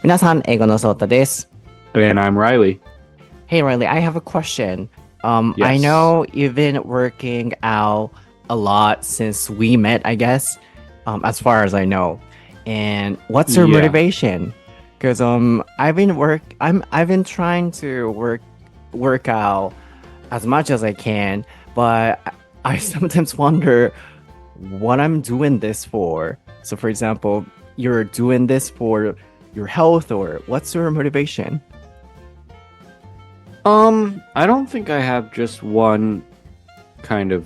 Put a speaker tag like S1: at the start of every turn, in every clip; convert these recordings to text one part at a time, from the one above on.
S1: 皆さん、英語のソータです。
S2: And I'm Reilly.
S1: Hey Riley, I have a question. I
S2: Yes.
S1: know you've been working out a lot since we met, I guess, as far as I know. And what's your
S2: Yeah.
S1: motivation? Because I've been trying to work out as much as I can, but I sometimes wonder what I'm doing this for. So, for example, you're doing this for your health, or what's your motivation?
S2: I don't think I have just one kind of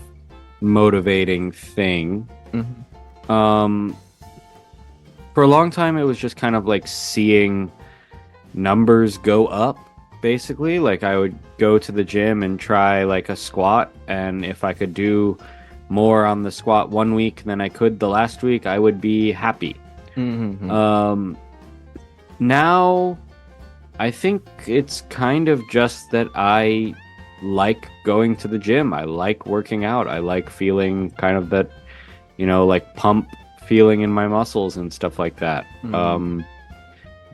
S2: motivating thing.
S1: Mhm.
S2: For a long time, it was just kind of like seeing numbers go up, basically. Like I would go to the gym and try like a squat, and if I could do more on the squat one week than I could the last week, I would be happy. Now, I think it's kind of just that I like going to the gym. I like working out. I like feeling kind of that, like pump feeling in my muscles and stuff like that.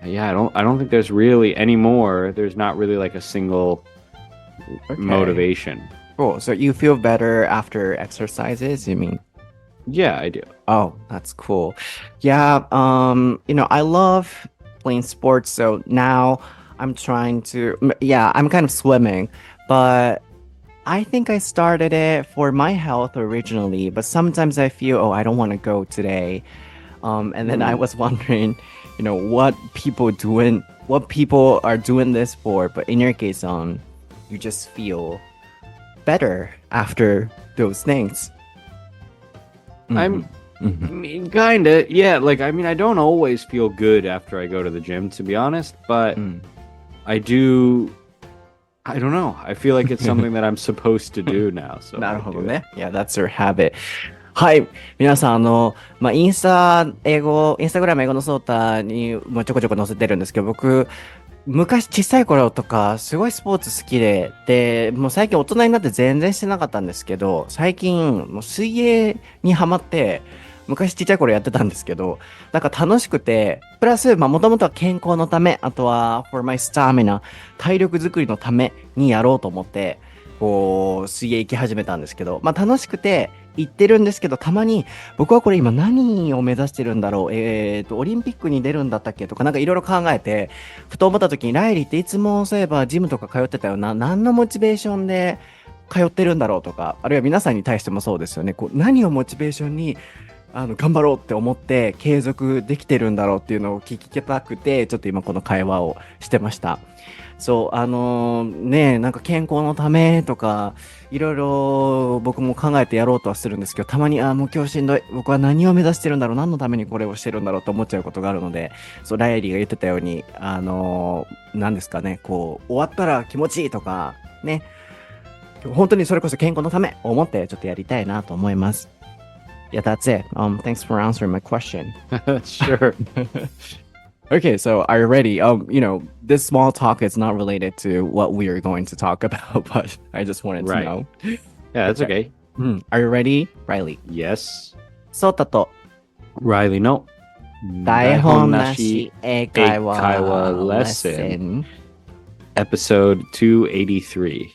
S2: Yeah, I don't think there's really anymore. There's not really like a single motivation.
S1: Cool. So you feel better after exercises, you mean?
S2: Yeah, I do.
S1: Oh, that's cool. Yeah, I love playing sports, so now I'm I'm kind of swimming, but I think I started it for my health originally, but sometimes I feel, oh, I don't want to go today. And then I was wondering, what people are doing this for, but in your case, you just feel better after those things.
S2: I mean, kinda, yeah. Like, I mean, I don't always feel good after I go to the gym, to be honest, but I do. I don't know. I feel like it's something that I'm supposed to do now. So
S1: なる
S2: I
S1: ほど
S2: do
S1: ね。Yeah, that's your habit. はい。皆さん、インスタグラム英語のソータにもちょこちょこ載せてるんですけど、僕、昔小さい頃とか、すごいスポーツ好きで、もう最近大人になって全然してなかったんですけど、最近、もう水泳にハマって、昔ちっちゃい頃やってたんですけど、なんか楽しくて、プラス、もともとは健康のため、あとは、for my stamina、体力作りのためにやろうと思って、水泳行き始めたんですけど、楽しくて行ってるんですけど、たまに、僕はこれ今何を目指してるんだろう、オリンピックに出るんだったっけとか、なんかいろいろ考えて、ふと思った時に、ライリーっていつもそういえばジムとか通ってたよな、何のモチベーションで通ってるんだろうとか、あるいは皆さんに対してもそうですよね。何をモチベーションに頑張ろうって思って継続できてるんだろうっていうのを聞きたくて、ちょっと今この会話をしてました。そう、なんか健康のためとか、いろいろ僕も考えてやろうとはするんですけど、たまに、もう今日しんどい。僕は何を目指してるんだろう、何のためにこれをしてるんだろうと思っちゃうことがあるので、そう、ライリーが言ってたように、何ですかね、終わったら気持ちいいとか、ね、本当にそれこそ健康のためを思ってちょっとやりたいなと思います。Yeah, that's it. Thanks for answering my question.
S2: Sure.
S1: Okay, so are you ready? This small talk is not related to what we are going to talk about, but I just wanted to
S2: Right.
S1: know.
S2: Yeah, that's okay.
S1: Are you ready, Riley?
S2: Yes.
S1: ソータと
S2: Riley, no.
S1: 台本なし英会話
S2: 英会話
S1: レッスン
S2: Episode 283.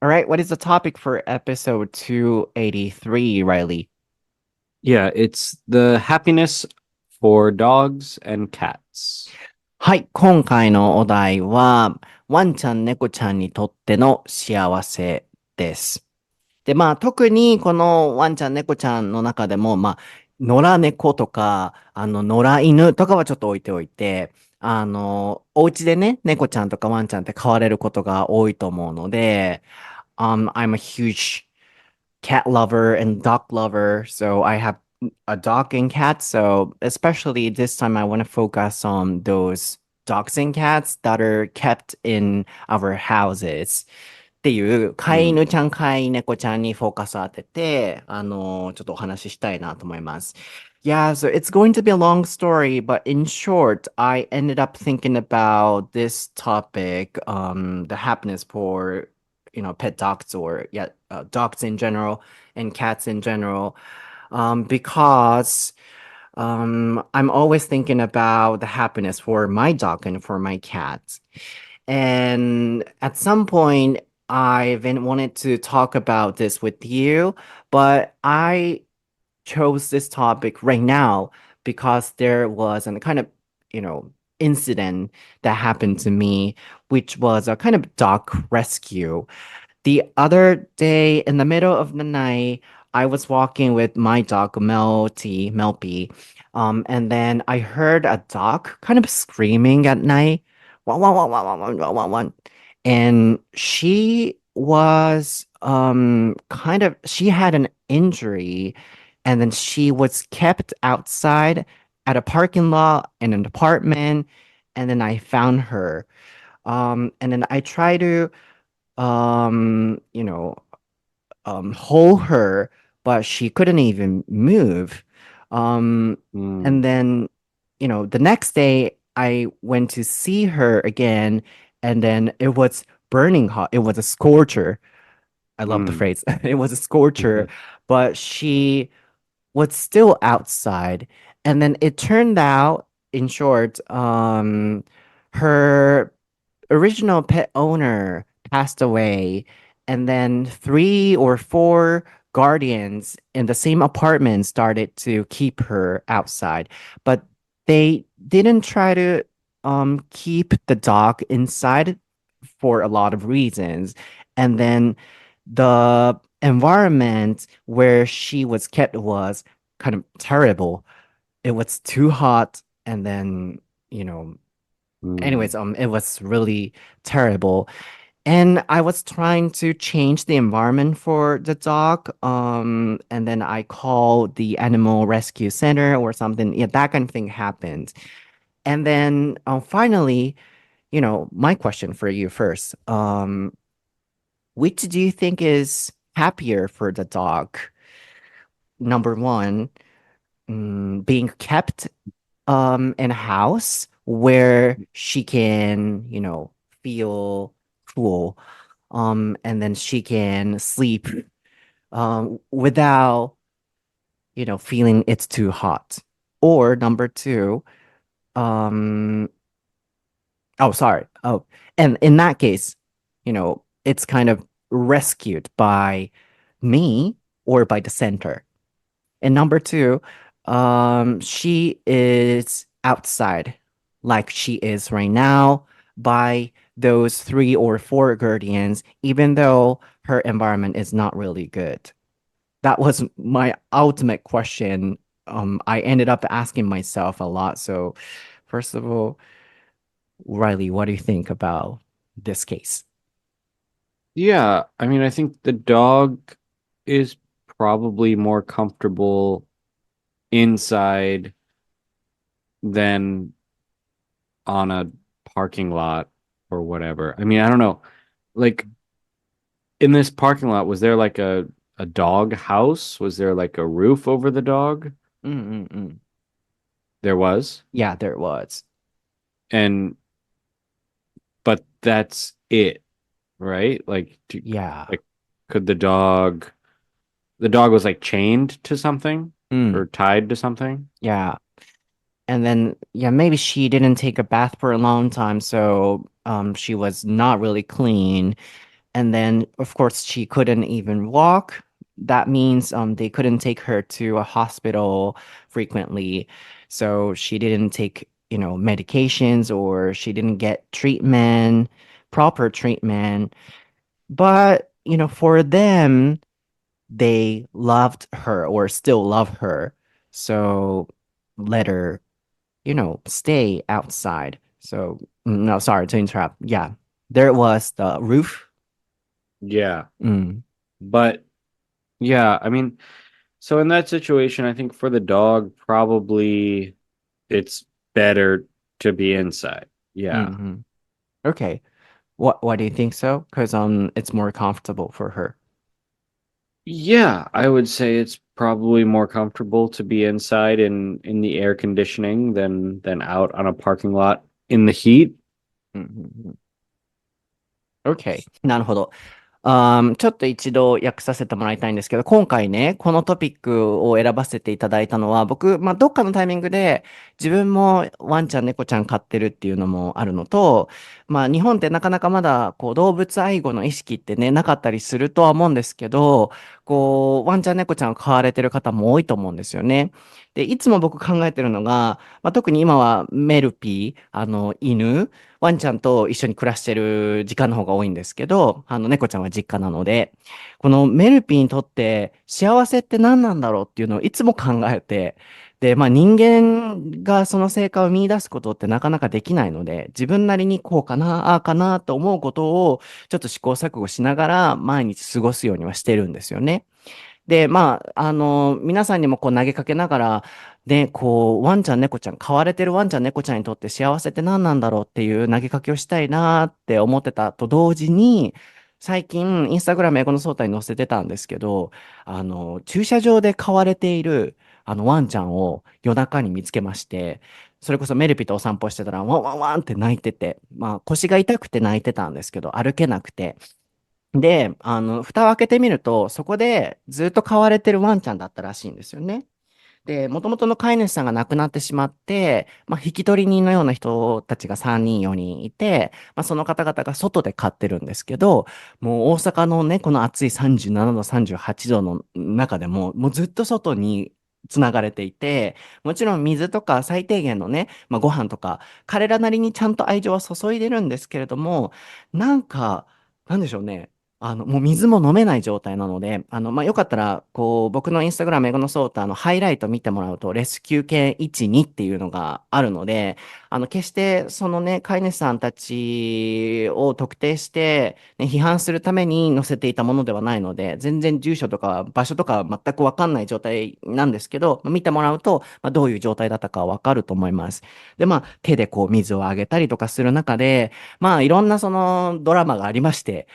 S1: All right, what is the topic for episode 283, Riley?
S2: Yeah, it's the happiness for dogs and cats.
S1: はい、今回のお題は、ワンちゃん、猫ちゃんにとっての幸せです。で、特にこのワンちゃん、猫ちゃんの中でも、野良猫とか、野良犬とかはちょっと置いておいて、お家でね、猫ちゃんとかワンちゃんって飼われることが多いと思うので、I'm a huge cat lover and dog lover, so I have a dog and cat. So especially this time, I want to focus on those dogs and cats that are kept in our houses. っていう飼い犬ちゃん、飼い猫ちゃんにフォーカスを当てて、ちょっとお話ししたいなと思います。Yeah, so it's going to be a long story, but in short, I ended up thinking about this topic, the happiness for, pet dogs or dogs in general and cats in general. because I'm always thinking about the happiness for my dog and for my cat. And at some point, I've been wanted to talk about this with you, but I chose this topic right now because there was a kind of, you know, incident that happened to me, which was a kind of dog rescue. The other day in the middle of the night, I was walking with my dog Melpy, and then I heard a dog kind of screaming at night, "Wah, wah, wah, wah, wah, wah, wah, wah, wah." And she was she had an injury, and then she was kept outside at a parking lot in an apartment, and then I found her. And then I tried to you know, hold her, but she couldn't even move.
S2: Mm,
S1: And then, the next day I went to see her again, and then it was burning hot. It was a scorcher. I love the
S2: mm,
S1: phrase. It was a scorcher, but she was still outside. And then it turned out, in short, her original pet owner passed away, and then three or four guardians in the same apartment started to keep her outside, but they didn't try to keep the dog inside for a lot of reasons. And then the environment where she was kept was kind of terrible. It was too hot, and then, you know,
S2: mm,
S1: anyways, it was really terrible. And I was trying to change the environment for the dog. And then I called the animal rescue center or something. Yeah, that kind of thing happened. And then finally, my question for you first. Which do you think is happier for the dog? Number one, being kept in a house where she can, feel cool, and then she can sleep without, feeling it's too hot. Or number two, um oh, sorry. Oh, and in that case, it's kind of rescued by me or by the center. And number two, she is outside like she is right now by those three or four guardians, even though her environment is not really good. That was my ultimate question. I ended up asking myself a lot. So, first of all, Riley, what do you think about this case?
S2: Yeah, I mean, I think the dog is probably more comfortable inside than on a parking lot or whatever. I mean, I don't know. Like in this parking lot, was there like a dog house? Was there like a roof over the dog?
S1: Mm-mm-mm.
S2: There was.
S1: Yeah, there was.
S2: And but that's it, right?
S1: Yeah.
S2: Like could the dog was like chained to something
S1: Mm,
S2: or tied to something?
S1: yeah. And then, yeah, maybe she didn't take a bath for a long time, so she was not really clean. And then, of course, she couldn't even walk. That means they couldn't take her to a hospital frequently. So she didn't take, medications, or she didn't get treatment, proper treatment. But, for them, they loved her or still love her. So let her, stay outside. So, no, sorry to interrupt. Yeah, there was the roof.
S2: Yeah.
S1: Mm,
S2: But yeah, I mean, so in that situation, I think for the dog, probably it's better to be inside. Yeah.
S1: hmm Okay. Why do you think so? Because it's more comfortable for her.
S2: Yeah, I would say it's probably more comfortable to be inside in the air conditioning than out on a parking lot in the heat.
S1: Mhm. Okay. なるほど。ちょっと一度訳させてもらいたいんですけど、今回ね、このトピックを選ばせていただいたのは、僕、どっかのタイミングで自分もワンちゃん、猫ちゃん飼ってるっていうのもあるのと、日本ってなかなかまだ動物愛護の意識ってね、なかったりするとは思うんですけど、ワンちゃん、猫ちゃんを飼われてる方も多いと思うんですよね。で、いつも僕考えてるのが、特に今はメルピー、犬、ワンちゃんと一緒に暮らしてる時間の方が多いんですけど、猫ちゃんは実家なので、このメルピーにとって幸せって何なんだろうっていうのをいつも考えて、で、人間がその成果を見出すことってなかなかできないので、自分なりにこうかな、ああかなと思うことをちょっと試行錯誤しながら毎日過ごすようにはしてるんですよね。で、皆さんにも投げかけながら、ね、ワンちゃん、猫ちゃん、飼われてるワンちゃん、猫ちゃんにとって幸せって何なんだろうっていう投げかけをしたいなって思ってたと同時に、最近、インスタグラム英語の総体に載せてたんですけど、駐車場で飼われている、ワンちゃんを夜中に見つけまして、それこそメルピとお散歩してたら、ワンワンワンって泣いてて、腰が痛くて泣いてたんですけど、歩けなくて、で、蓋を開けてみると、そこでずっと飼われてるワンちゃんだったらしいんですよね。で、もともとの飼い主さんが亡くなってしまって、引き取り人のような人たちが3人、4人いて、その方々が外で飼ってるんですけど、もう大阪のね、この暑い37度、38度の中でも、もうずっと外につながれていて、もちろん水とか最低限のね、ご飯とか、彼らなりにちゃんと愛情は注いでるんですけれども、なんか、なんでしょうね。もう水も飲めない状態なので、よかったら、僕のインスタグラム、英語のソータのハイライト見てもらうと、レスキュー系1、2っていうのがあるので、決してそのね、飼い主さんたちを特定して、ね、批判するために載せていたものではないので、全然住所とか場所とか全くわかんない状態なんですけど、見てもらうと、どういう状態だったかわかると思います。で、手で水をあげたりとかする中で、いろんなそのドラマがありまして、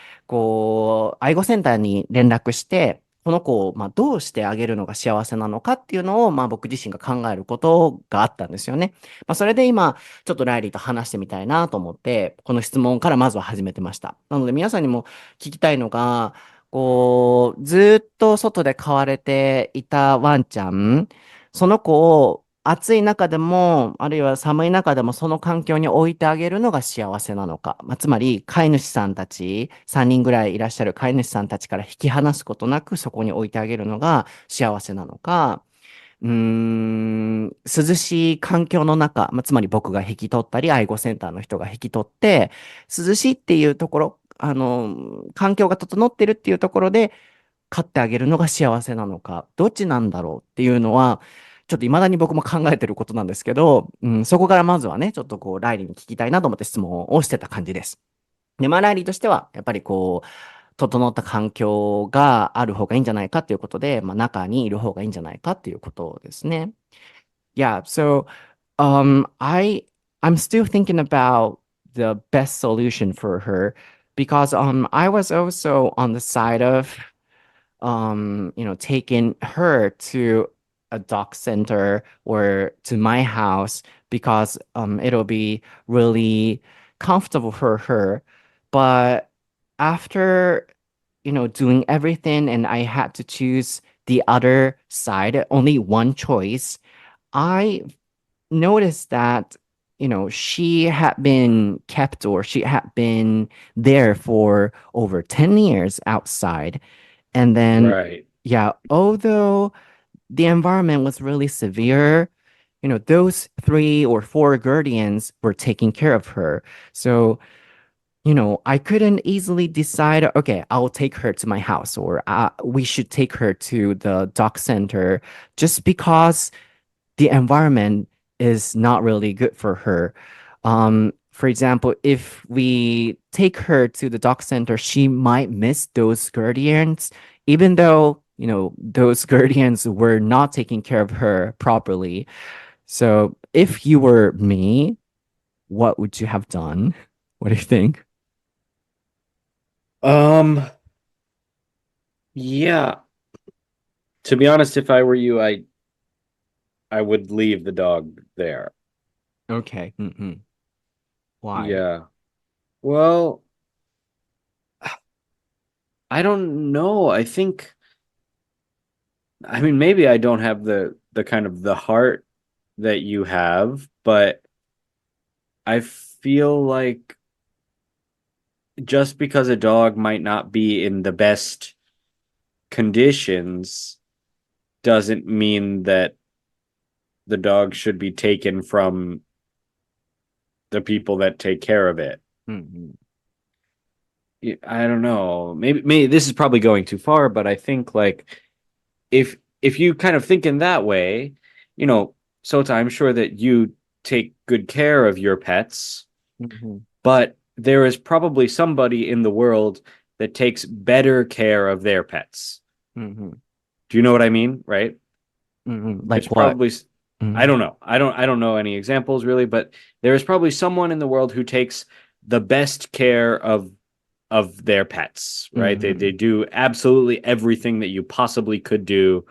S1: 愛護センターに連絡して、この子を、どうしてあげるのが幸せなのかっていうのを、僕自身が考えることがあったんですよね。それで今、ちょっとライリーと話してみたいなと思って、この質問からまずは始めてました。なので皆さんにも聞きたいのが、ずーっと外で飼われていたワンちゃん、その子を暑い中でも、あるいは寒い中でもその環境に置いてあげるのが幸せなのか。つまり、飼い主さんたち、3人ぐらいいらっしゃる飼い主さんたちから引き離すことなくそこに置いてあげるのが幸せなのか。涼しい環境の中、つまり僕が引き取ったり、愛護センターの人が引き取って、涼しいっていうところ、環境が整ってるっていうところで、飼ってあげるのが幸せなのか、どっちなんだろうっていうのは、ちょっと未だに僕も考えてることなんですけど、そこからまずはね、ちょっとライリーに聞きたいなと思って質問をしてた感じです。で、ライリーとしては、やっぱり整った環境がある方がいいんじゃないかっていうことで、中にいる方がいいんじゃないかっていうことですね。Yeah, so I I'm still thinking about the best solution for her because I was also on the side of taking her to a dog center or to my house because it'll be really comfortable for her. But after, doing everything and I had to choose the other side, only one choice, I noticed that, she had been kept or she had been there for over 10 years outside. And then,
S2: Right.
S1: yeah, although the environment was really severe, those 3 or 4 guardians were taking care of her. So, I couldn't easily decide, okay, I'll take her to my house or we should take her to the dog center just because the environment is not really good for her. For example, if we take her to the dog center, she might miss those guardians, even though, those guardians were not taking care of her properly. So if you were me, what would you have done? What do you think?
S2: Um, yeah. To be honest, if I were you, I would leave the dog there.
S1: Okay. Why?
S2: Yeah. Well, I don't know. I mean, maybe I don't have the kind of the heart that you have, but I feel like just because a dog might not be in the best conditions doesn't mean that the dog should be taken from the people that take care of it.
S1: Mhm.
S2: I don't know. Maybe this is probably going too far, but I think like if you kind of think in that way, you know, Sota, I'm sure that you take good care of your pets,
S1: Mhm.
S2: but there is probably somebody in the world that takes better care of their pets.
S1: Mhm.
S2: Do you know what I mean? Right?
S1: Mhm.
S2: It's
S1: Like what?
S2: probably I
S1: Mhm.
S2: don't know. I don't know any examples really, but there is probably someone in the world who takes the best care of their pets, right? They
S1: Mhm.
S2: do absolutely everything that you possibly could do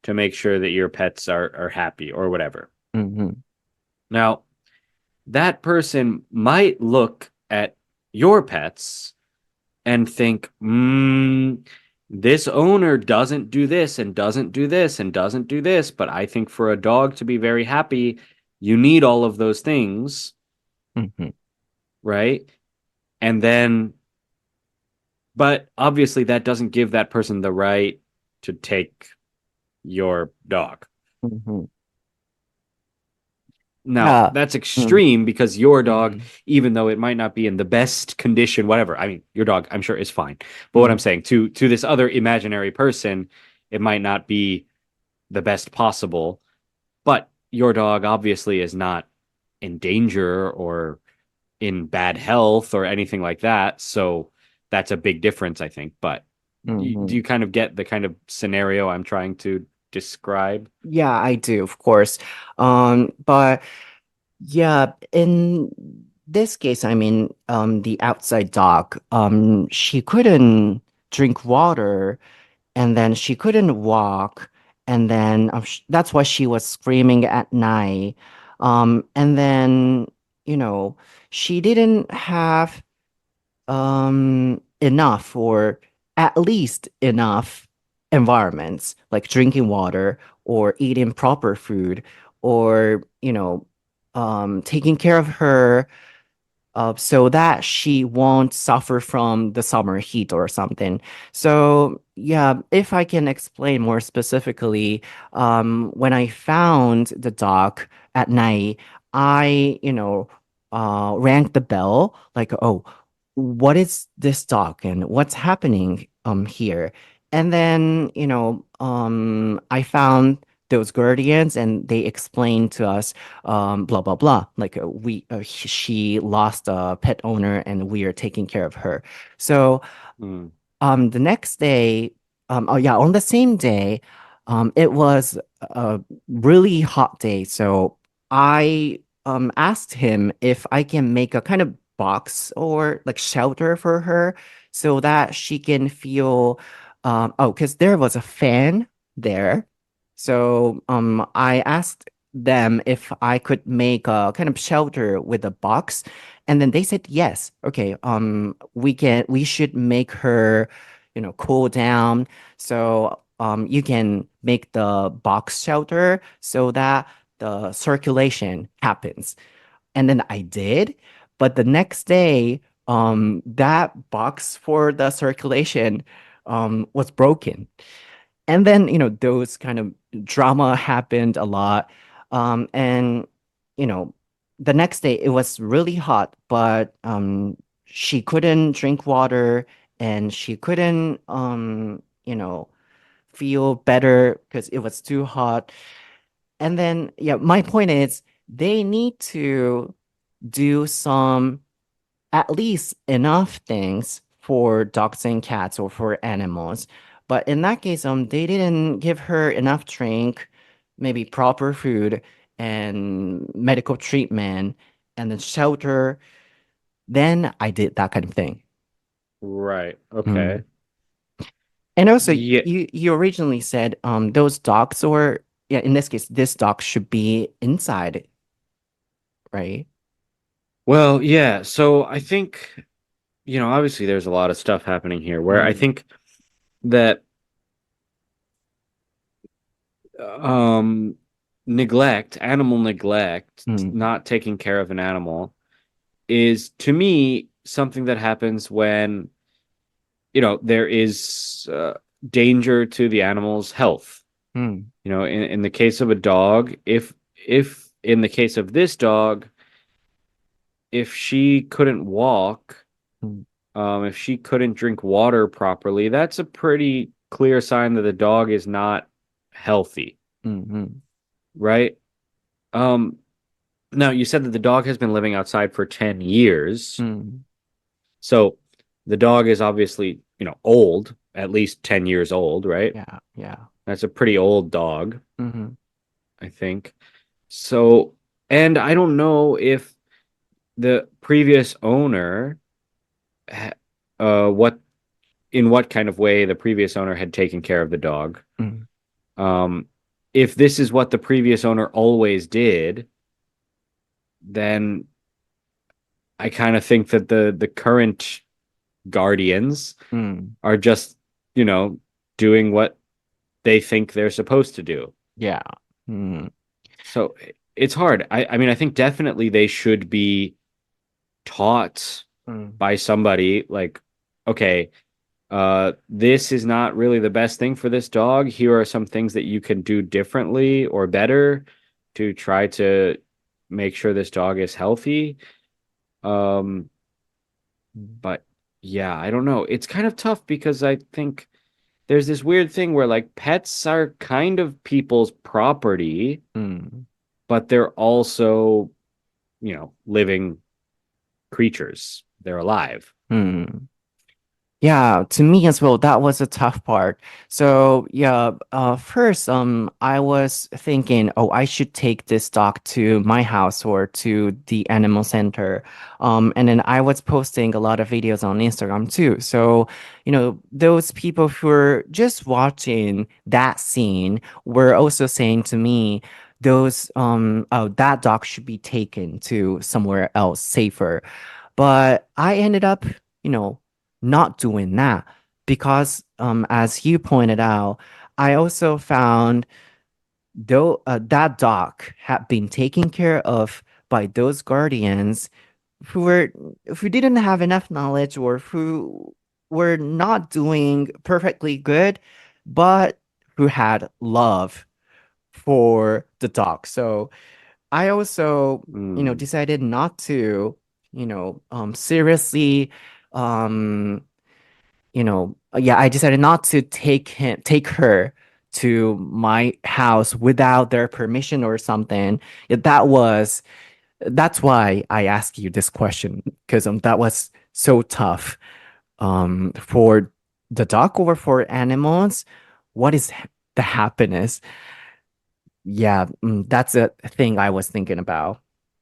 S2: to make sure that your pets are happy or whatever.
S1: Mhm.
S2: Now, that person might look at your pets and think, this owner doesn't do this and doesn't do this and doesn't do this. But I think for a dog to be very happy, you need all of those things,
S1: Mhm.
S2: right? And then, but obviously, that doesn't give that person the right to take your dog.
S1: Mhm.
S2: Now,
S1: Yeah.
S2: that's
S1: Mm.
S2: extreme because your dog,
S1: Mhm.
S2: even though it might not be in the best condition, whatever. I mean, your dog, I'm sure, is fine. But what I'm
S1: Mhm.
S2: saying to this other imaginary person, it might not be the best possible. But your dog obviously is not in danger or in bad health or anything like that. So that's a big difference, I think. But do
S1: Mhm.
S2: you kind of get the kind of scenario I'm trying to describe?
S1: Yeah, I do, of course. But yeah, in this case, I mean, the outside dog, she couldn't drink water, and then she couldn't walk, and then that's why she was screaming at night. And then, you know, she didn't have enough, or at least enough environments, like drinking water or eating proper food, or taking care of her, so that she won't suffer from the summer heat or something. So yeah, if I can explain more specifically, when I found the dog at night, I rang the bell, like, oh, what is this dog and what's happening here? And then, I found those guardians, and they explained to us, blah blah blah, like, she lost a pet owner and we are taking care of her. So
S2: Mm,
S1: the next day, oh yeah, on the same day, it was a really hot day. So I asked him if I can make a kind of box or like shelter for her, so that she can feel, oh, because there was a fan there. So I asked them if I could make a kind of shelter with a box, and then they said yes. Okay, we should make her, cool down. So you can make the box shelter so that the circulation happens. And then I did, but the next day, that box for the circulation was broken. And then, those kind of drama happened a lot. And, you know, the next day it was really hot, but she couldn't drink water, and she couldn't, feel better because it was too hot. And then, yeah, my point is they need to do some, at least enough things for dogs and cats or for animals. But in that case, they didn't give her enough drink, maybe proper food and medical treatment, and then shelter. Then I did that kind of thing.
S2: right. Okay.
S1: Mm. And also,
S2: Yeah.
S1: you originally said those dogs, or yeah, in this case, this dog should be inside, right?
S2: Well, yeah. So I think, obviously there's a lot of stuff happening here where I
S1: Mm.
S2: think that animal neglect,
S1: Mm,
S2: not taking care of an animal is to me something that happens when there is danger to the animal's health.
S1: mm,
S2: In the case of a dog, if in the case of this dog, if she couldn't walk,
S1: mm,
S2: if she couldn't drink water properly, that's a pretty clear sign that the dog is not healthy,
S1: mm,
S2: right? Um, Now you said that the dog has been living outside for 10 years.
S1: mm.
S2: So the dog is obviously, old, at least 10 years old, right?
S1: Yeah, yeah.
S2: That's a pretty old dog,
S1: Mm-hmm.
S2: I think. So, and I don't know if the previous owner, what in what kind of way the previous owner had taken care of the dog.
S1: Mm,
S2: Um, if this is what the previous owner always did, then I kind of think that the current guardians
S1: mm.
S2: are just, doing what they think they're supposed to do.
S1: Yeah. Mm,
S2: So it's hard. I mean, I think definitely they should be taught
S1: mm.
S2: by somebody like, okay, this is not really the best thing for this dog. Here are some things that you can do differently or better to try to make sure this dog is healthy. But yeah, I don't know. It's kind of tough because I think there's this weird thing where like pets are kind of people's property,
S1: Mm,
S2: but they're also, living creatures. They're alive.
S1: mm. Yeah, to me as well, that was a tough part. So yeah, first, I was thinking, oh, I should take this dog to my house or to the animal center. And then I was posting a lot of videos on Instagram too. So, those people who were just watching that scene were also saying to me, oh, that dog should be taken to somewhere else safer. But I ended up, you know, not doing that because, as you pointed out, I also found though that dog had been taken care of by those guardians who didn't have enough knowledge or who were not doing perfectly good, but who had love for the dog. So I also,
S2: Mm.
S1: decided not to, seriously, um, yeah, I decided not to take her to my house without their permission or something. Yeah, that's why I asked you this question because that was so tough. For the dog or for animals, what is the happiness? Yeah, that's a thing I was thinking about.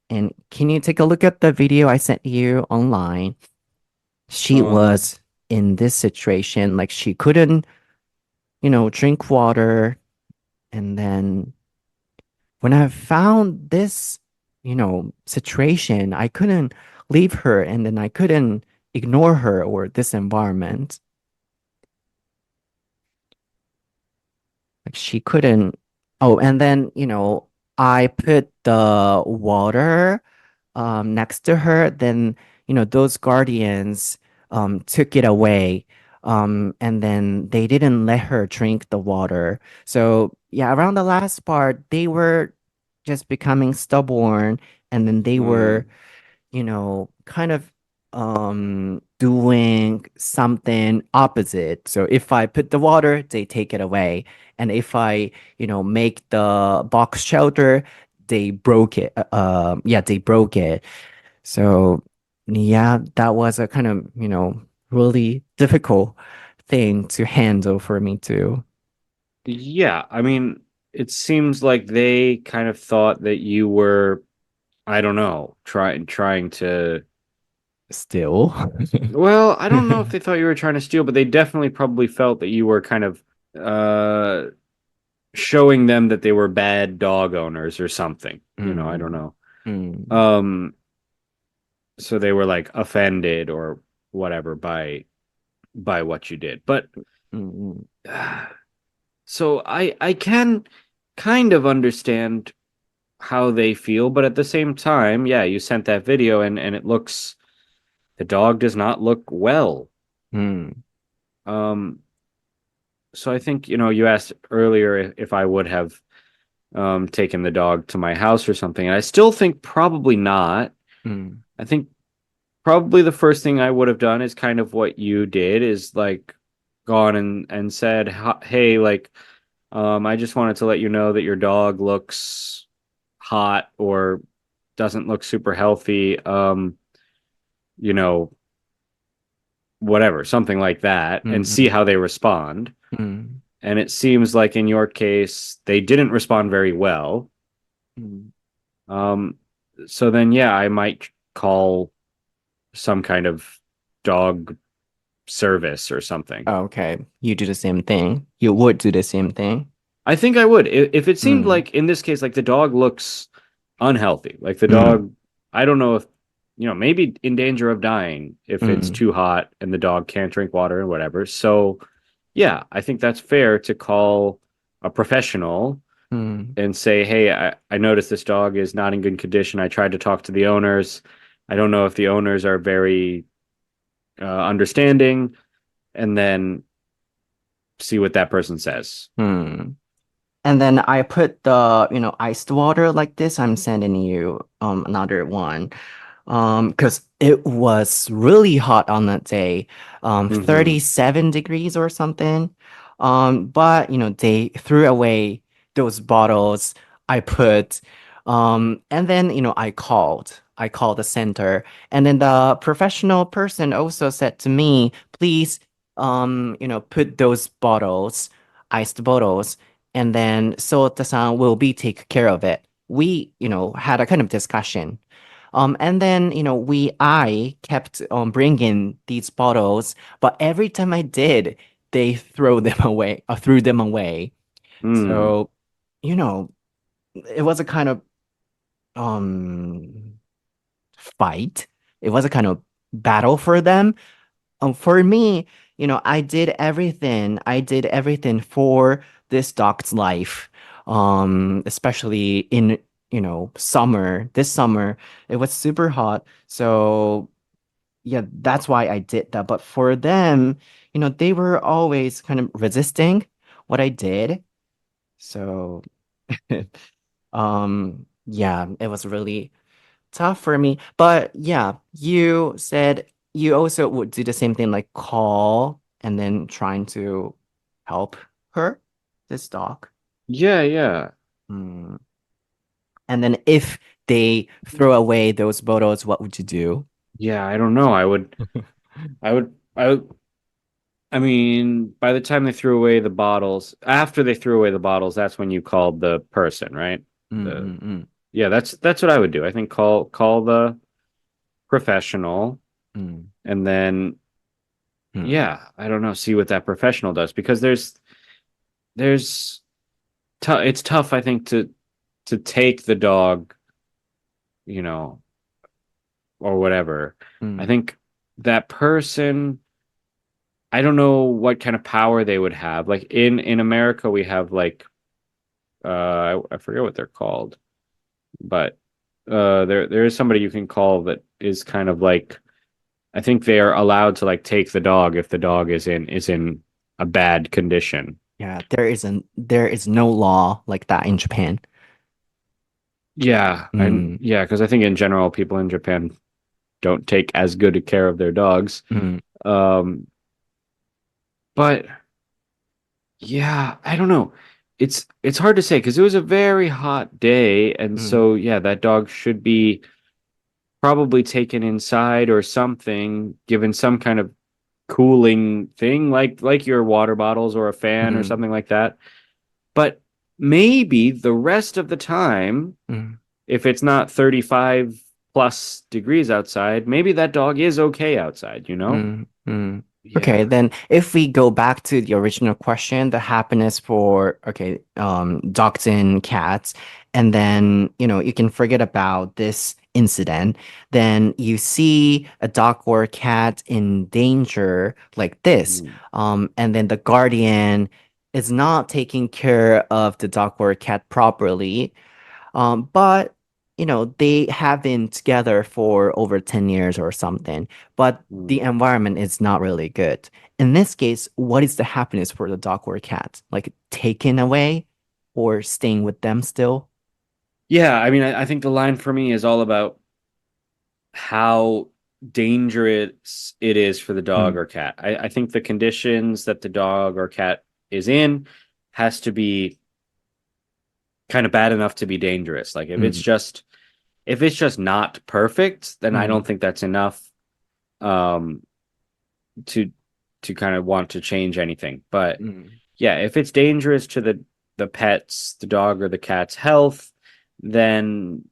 S1: And can you take a look at the video I sent you online? She
S2: Um,
S1: was in this situation, like she couldn't, drink water. And then when I found this, situation, I couldn't leave her and then I couldn't ignore her or this environment. Like she couldn't. Oh, and then, I put the water next to her, then those guardians took it away. And then they didn't let her drink the water. So yeah, around the last part, they were just becoming stubborn, and then they were,
S2: mm.
S1: kind of doing something opposite. So if I put the water, they take it away. And if I, make the box shelter, they broke it. Yeah, they broke it. So yeah, that was a kind of, really difficult thing to handle for me too.
S2: Yeah, I mean, it seems like they kind of thought that you were, I don't know, trying to.
S1: Still.
S2: Well, I don't know if they thought you were trying to steal, but they definitely probably felt that you were kind of uh showing them that they were bad dog owners or something. I don't
S1: Mm,
S2: know.
S1: mm,
S2: Um, so they were like offended or whatever by what you did. But
S1: うん
S2: So I can kind of understand how they feel, but at the same time, yeah, you sent that video and it looks the dog does not look well.
S1: うん。
S2: Um, so I think, you asked earlier if I would have taken the dog to my house or something. And I still think probably not.
S1: うん。
S2: I think probably the first thing I would have done is kind of what you did is like gone and said, hey, like, I just wanted to let you know that your dog looks hot or doesn't look super healthy. You know, whatever, something like that,
S1: うん
S2: and see how they respond.
S1: うん。
S2: And it seems like in your case, they didn't respond very well.
S1: うん。
S2: Um, so then, yeah, I might call some kind of dog service or something.
S1: Okay. You do the same thing. You would do the same thing.
S2: I think I would. If it
S1: う
S2: seemed
S1: ん。
S2: like in this case, like the dog looks unhealthy, like the
S1: うん。
S2: dog, I don't know if, maybe in danger of dying if
S1: う
S2: it's
S1: ん。
S2: too hot and the dog can't drink water or whatever. So, yeah, I think that's fair to call a professional
S1: うん。
S2: and say, hey, I noticed this dog is not in good condition. I tried to talk to the owners. I don't know if the owners are very understanding, and then see what that person says.
S1: うん。And then I put the, iced water like this. I'm sending you another one. Because it was really hot on that day,
S2: Mm-hmm.
S1: 37 degrees or something. But they threw away those bottles I put. And then, I called the center, and then the professional person also said to me, please, put those bottles, iced bottles, and then Sota-san will be take care of it. We, had a kind of discussion. And then, I kept bringing these bottles, but every time I did, they threw them away.
S2: Mm.
S1: So, you know, it was a kind of um fight. It was a kind of battle for them. For me, I did everything. I did everything for this dog's life. Especially in, summer. This summer, it was super hot. So yeah, that's why I did that. But for them, they were always kind of resisting what I did. So yeah, it was really tough for me. But yeah, you said you also would do the same thing, like call and then trying to help her, this dog.
S2: Yeah, yeah.
S1: Hmm. And then if they throw away those bottles, what would you do?
S2: Yeah, I don't know. I mean, by the time they threw away the bottles, after they threw away the bottles, that's when you called the person, right? The
S1: Mm-mm-mm.
S2: Yeah, that's what I would do. I think call the professional
S1: Mm,
S2: and then
S1: mm,
S2: yeah, I don't know, see what that professional does because there's it's tough I think to take the dog, you know, or whatever. I
S1: mm,
S2: think that person I don't know what kind of power they would have. Like in America we have like I forget what they're called, but there is somebody you can call that is kind of like I think they are allowed to like take the dog if the dog is in a bad condition.
S1: yeah, there is no law like that in Japan.
S2: Yeah, and
S1: Mm,
S2: yeah, because I think in general people in Japan don't take as good a care of their dogs.
S1: mm,
S2: Um, but yeah, I don't know. It's hard to say because it was a very hot day, and
S1: mm,
S2: so yeah, that dog should be probably taken inside or something, given some kind of cooling thing like your water bottles or a fan or
S1: mm,
S2: something like that. But maybe the rest of the time,
S1: mm,
S2: if it's not 35 plus degrees outside, maybe that dog is okay outside, you know?
S1: mm, mm. Okay,
S2: Yeah.
S1: then if we go back to the original question, the happiness for dogs and cats, and then you can forget about this incident, then you see a dog or a cat in danger like this,
S2: Mm,
S1: and then the guardian is not taking care of the dog or cat properly, but they have been together for over 10 years or something, but the
S2: mm.
S1: environment is not really good. In this case, what is the happiness for the dog or cat? Like taken away or staying with them still?
S2: Yeah, I mean, I think the line for me is all about how dangerous it is for the dog
S1: Mm,
S2: or cat. I think the conditions that the dog or cat is in has to be kind of bad enough to be dangerous. Like
S1: mm,
S2: if it's just not perfect, then I
S1: mm,
S2: don't think that's enough um to kind of want to change anything. But
S1: mm.
S2: yeah, if it's dangerous to the pets, the dog or the cat's health, then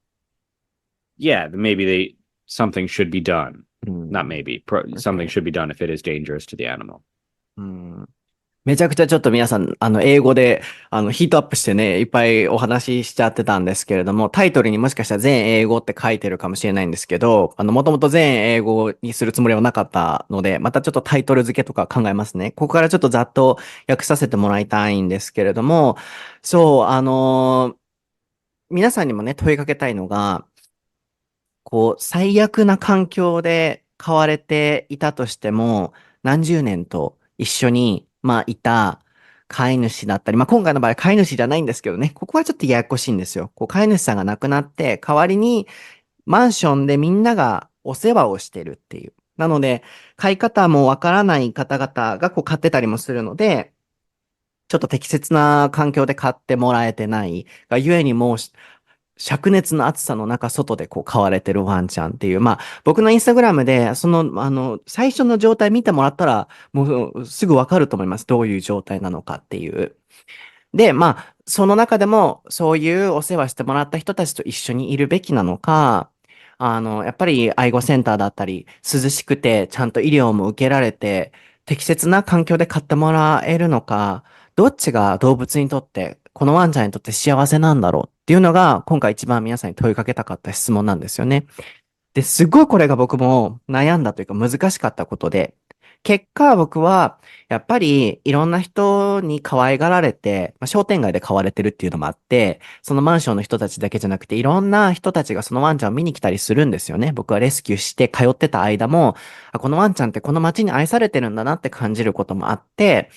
S2: yeah, maybe something should be done. Not
S1: Mm.
S2: maybe. Something
S1: Okay.
S2: should be done if it is dangerous to the animal.
S1: うん。めちゃくちゃちょっと皆さん、英語で、ヒートアップしてね、いっぱいお話ししちゃってたんですけれども、タイトルにもしかしたら全英語って書いてるかもしれないんですけど、もともと全英語にするつもりはなかったので、またちょっとタイトル付けとか考えますね。ここからちょっとざっと訳させてもらいたいんですけれども、そう、皆さんにもね、問いかけたいのが、最悪な環境で飼われていたとしても、何十年と一緒に、いた飼い主だったり、今回の場合飼い主じゃないんですけどね、ここはちょっとややこしいんですよ。飼い主さんが亡くなって、代わりにマンションでみんながお世話をしてるっていう。なので、飼い方もわからない方々が飼ってたりもするので、ちょっと適切な環境で飼ってもらえてないがゆえにもう灼熱の暑さの中、外で飼われてるワンちゃんっていう、僕のインスタグラムで、最初の状態見てもらったら、もうすぐわかると思います。どういう状態なのかっていう。で、その中でも、そういうお世話してもらった人たちと一緒にいるべきなのか、やっぱり愛護センターだったり、涼しくて、ちゃんと医療も受けられて、適切な環境で飼ってもらえるのか、どっちが動物にとって、このワンちゃんにとって幸せなんだろうっていうのが、今回一番皆さんに問いかけたかった質問なんですよね。で、すごいこれが僕も悩んだというか難しかったことで、結果僕は、やっぱりいろんな人に可愛がられて、商店街で飼われてるっていうのもあって、そのマンションの人たちだけじゃなくて、いろんな人たちがそのワンちゃんを見に来たりするんですよね。僕はレスキューして通ってた間も、このワンちゃんってこの街に愛されてるんだなって感じることもあって、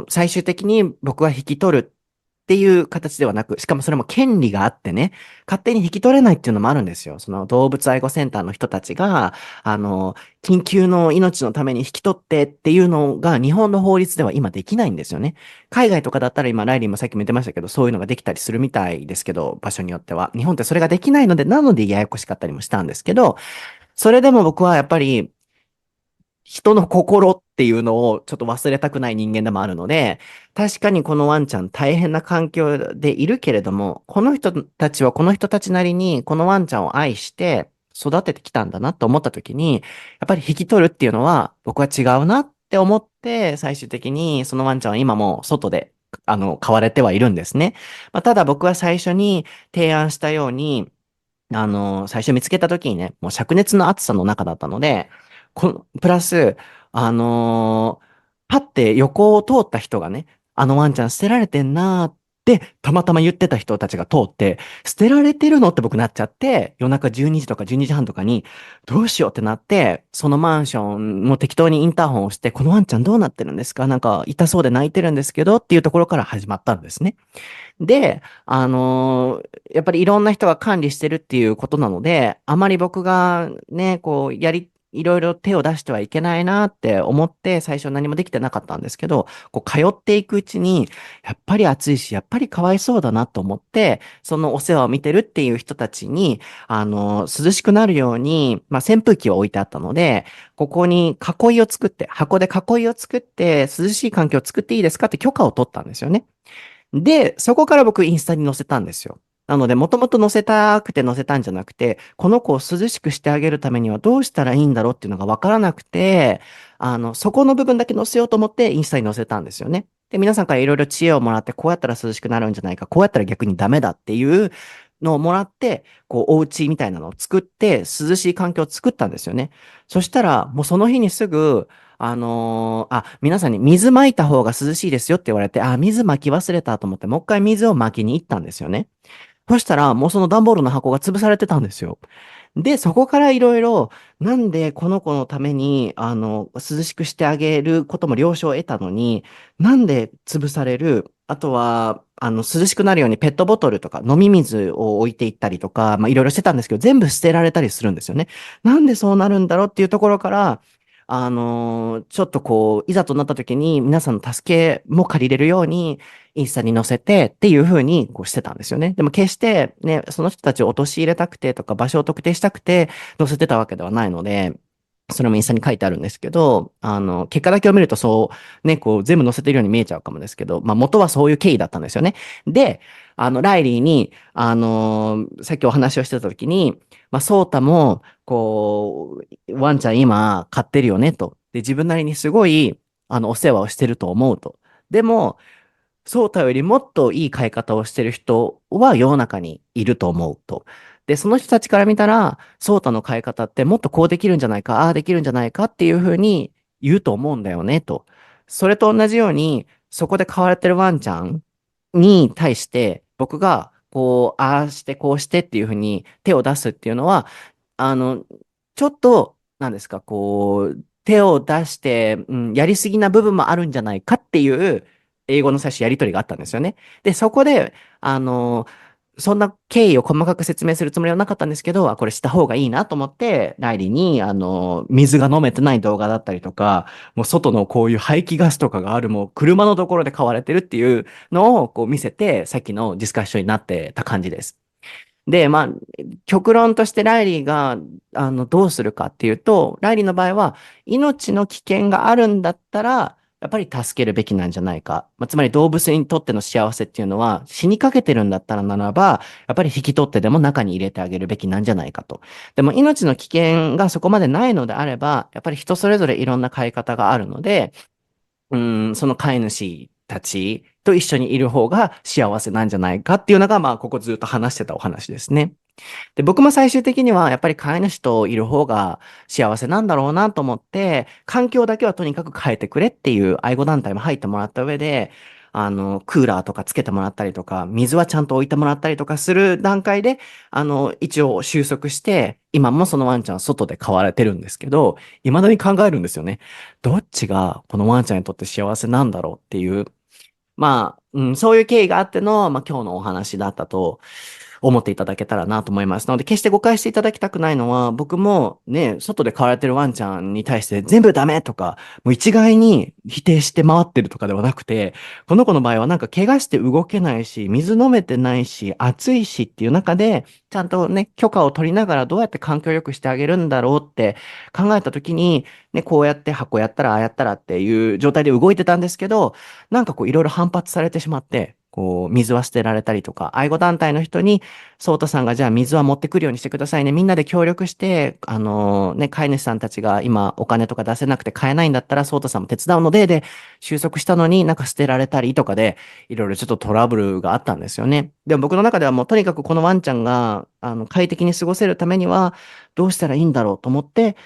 S1: 最終的に僕は引き取るっていう形ではなく、しかもそれも権利があってね、勝手に引き取れないっていうのもあるんですよ。その動物愛護センターの人たちが、緊急の命のために引き取ってっていうのが日本の法律では今できないんですよね。海外とかだったら今、ライリーもさっきも言ってましたけど、そういうのができたりするみたいですけど、場所によっては。日本ってそれができないので、なのでややこしかったりもしたんですけど、それでも僕はやっぱり、人の心っていうのをちょっと忘れたくない人間でもあるので、確かにこのワンちゃん大変な環境でいるけれども、この人たちはこの人たちなりにこのワンちゃんを愛して育ててきたんだなと思った時に、やっぱり引き取るっていうのは僕は違うなって思って、最終的にそのワンちゃんは今も外で飼われてはいるんですね。ただ僕は最初に提案したように、最初見つけた時にね、もう灼熱の暑さの中だったので、プラス、パって横を通った人がね、あのワンちゃん捨てられてんなーって、たまたま言ってた人たちが通って、捨てられてるのって僕なっちゃって、夜中12時とか12時半とかに、どうしようってなって、そのマンションも適当にインターホンを押して、このワンちゃんどうなってるんですか？なんか痛そうで泣いてるんですけどっていうところから始まったんですね。で、やっぱりいろんな人が管理してるっていうことなので、あまり僕がね、いろいろ手を出してはいけないなって思って、最初何もできてなかったんですけど、通っていくうちに、やっぱり暑いし、やっぱりかわいそうだなと思って、そのお世話を見てるっていう人たちに、涼しくなるように、扇風機を置いてあったので、ここに囲いを作って、箱で囲いを作って、涼しい環境を作っていいですかって許可を取ったんですよね。で、そこから僕インスタに載せたんですよ。なので、もともと乗せたくて乗せたんじゃなくて、この子を涼しくしてあげるためにはどうしたらいいんだろうっていうのがわからなくて、そこの部分だけ載せようと思ってインスタに載せたんですよね。で、皆さんからいろいろ知恵をもらって、こうやったら涼しくなるんじゃないか、こうやったら逆にダメだっていうのをもらって、こう、お家みたいなのを作って、涼しい環境を作ったんですよね。そしたら、もうその日にすぐ、皆さんに水撒いた方が涼しいですよって言われて、水撒き忘れたと思って、もう一回水を撒きに行ったんですよね。そしたら、もうその段ボールの箱が潰されてたんですよ。で、そこからいろいろ、なんでこの子のために、涼しくしてあげることも了承を得たのに、なんで潰される、あとは、涼しくなるようにペットボトルとか飲み水を置いていったりとか、いろいろしてたんですけど、全部捨てられたりするんですよね。なんでそうなるんだろうっていうところから、ちょっとこう、いざとなった時に皆さんの助けも借りれるように、インスタに載せてっていう風にこうしてたんですよね。でも決してね、その人たちを陥れたくてとか場所を特定したくて載せてたわけではないので、それもインスタに書いてあるんですけど、結果だけを見るとそう、ね、こう全部載せてるように見えちゃうかもですけど、元はそういう経緯だったんですよね。で、ライリーに、さっきお話をしてた時に、ソータも、こう、ワンちゃん今飼ってるよねと。で、自分なりにすごい、お世話をしてると思うと。でも、ソータよりもっといい飼い方をしてる人は世の中にいると思うと。で、その人たちから見たら、ソータの飼い方ってもっとこうできるんじゃないか、ああできるんじゃないかっていうふうに言うと思うんだよねと。それと同じように、そこで飼われてるワンちゃんに対して、僕が、こう、ああしてこうしてっていうふうに手を出すっていうのは、あの、ちょっと、なんですか、こう、手を出して、やりすぎな部分もあるんじゃないかっていう、英語の最初やりとりがあったんですよね。で、そこで、そんな経緯を細かく説明するつもりはなかったんですけど、これした方がいいなと思って、ライリーに、水が飲めてない動画だったりとか、もう外のこういう排気ガスとかがある、もう車のところで買われてるっていうのをこう見せて、さっきのディスカッションになってた感じです。で、極論としてライリーが、どうするかっていうと、ライリーの場合は、命の危険があるんだったら、やっぱり助けるべきなんじゃないか。つまり動物にとっての幸せっていうのは、死にかけてるんだったらならば、やっぱり引き取ってでも中に入れてあげるべきなんじゃないかと。でも命の危険がそこまでないのであれば、やっぱり人それぞれいろんな飼い方があるので、その飼い主たちと一緒にいる方が幸せなんじゃないかっていうのが、ここずっと話してたお話ですね。で、僕も最終的にはやっぱり飼い主といる方が幸せなんだろうなと思って、環境だけはとにかく変えてくれっていう愛護団体も入ってもらった上で、クーラーとかつけてもらったりとか、水はちゃんと置いてもらったりとかする段階で、一応収束して、今もそのワンちゃんは外で飼われてるんですけど、未だに考えるんですよね。どっちがこのワンちゃんにとって幸せなんだろうっていう、そういう経緯があっての、今日のお話だったと思っていただけたらなと思います。なので、決して誤解していただきたくないのは、僕もね、外で飼われてるワンちゃんに対して全部ダメとか、もう一概に否定して回ってるとかではなくて、この子の場合はなんか怪我して動けないし、水飲めてないし、暑いしっていう中で、ちゃんとね、許可を取りながらどうやって環境を良くしてあげるんだろうって考えたときに、ね、こうやって箱やったらああやったらっていう状態で動いてたんですけど、なんかこういろいろ反発されてしまって、こう水は捨てられたりとか、愛護団体の人に、ソータさんがじゃあ水は持ってくるようにしてくださいね。みんなで協力して、飼い主さんたちが今お金とか出せなくて買えないんだったら、ソータさんも手伝うので、収束したのになんか捨てられたりとかで、いろいろちょっとトラブルがあったんですよね。でも僕の中ではもうとにかくこのワンちゃんが、快適に過ごせるためには、どうしたらいいんだろうと思って、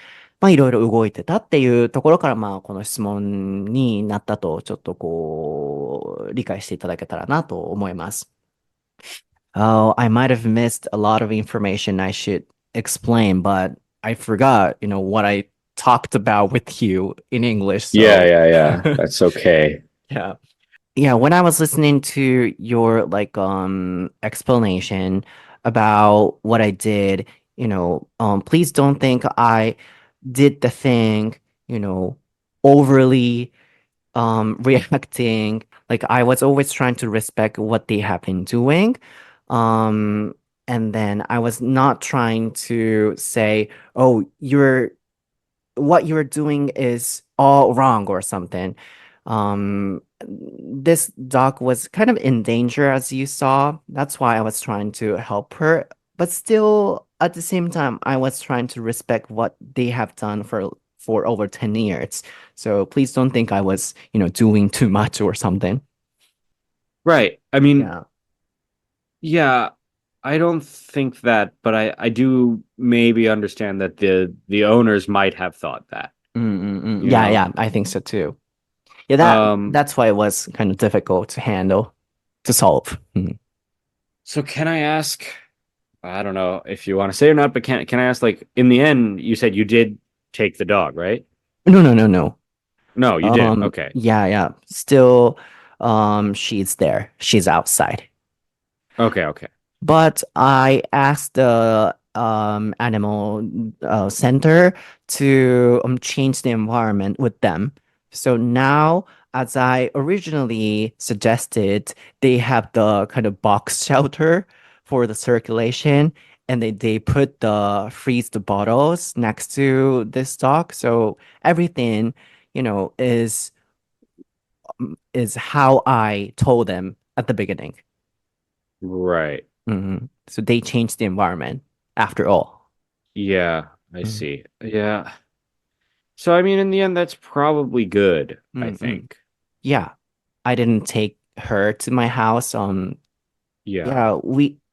S1: いろいろ動いてたっていうところから、この質問になったと、ちょっとこう、理解していただけたらなと思います。Oh, I might have missed a lot of information I should explain, but I forgot, what I talked about with you in English.
S2: Yeah,
S1: So,
S2: yeah, yeah. That's okay.
S1: yeah. Yeah, when I was listening to your explanation about what I did, please don't think I did the thing, you know, overly reacting. Like I was always trying to respect what they have been doing. Um and then I was not trying to say, oh, what you're doing is all wrong or something. This dog was kind of in danger, as you saw. That's why I was trying to help her. But still, at the same time, I was trying to respect what they have done for over 10 years. So please don't think I was, doing too much or something.
S2: Right. I mean,
S1: Yeah.
S2: yeah, I don't think that, but I do maybe understand that the owners might have thought that. You
S1: Yeah,
S2: know?
S1: yeah, I think so too. Yeah, that's why it was kind of difficult to handle, to solve.
S2: So can I ask, I don't know if you want to say or not, but can I ask, like, in the end, you said you did take the dog, right?
S1: No, no, no, no.
S2: No, you didn't. Okay.
S1: Yeah, yeah. Still, she's there. She's outside.
S2: Okay.
S1: But I asked the animal center to change the environment with them. So now, as I originally suggested, they have the kind of box shelter for the circulation, and they put the freeze bottles next to this dog. So everything, is how I told them at the beginning.
S2: Right.
S1: So they changed the environment after all.
S2: Yeah, I see. Yeah. So, I mean, in the end, that's probably good, I think.
S1: Yeah. I didn't take her to my house.
S2: Yeah.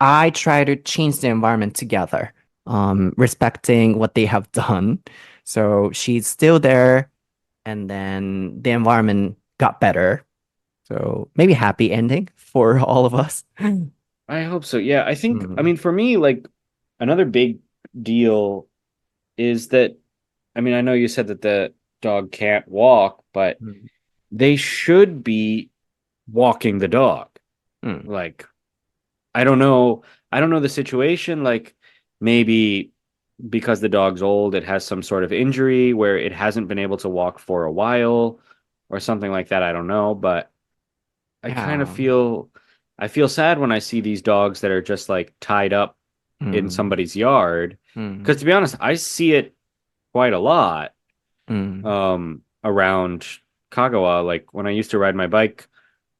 S1: I try to change the environment together, respecting what they have done. So she's still there, and then the environment got better. So maybe happy ending for all of us.
S2: I hope so. Yeah, I think, I mean, for me, like, another big deal is that, I mean, I know you said that the dog can't walk, but they should be walking the dog. Like, I don't know the situation. Like, maybe because the dog's old, it has some sort of injury where it hasn't been able to walk for a while or something like that. I don't know, but I kind of I feel sad when I see these dogs that are just like tied up in somebody's yard. Because to be honest, I see it quite a lot around Kagawa. Like when I used to ride my bike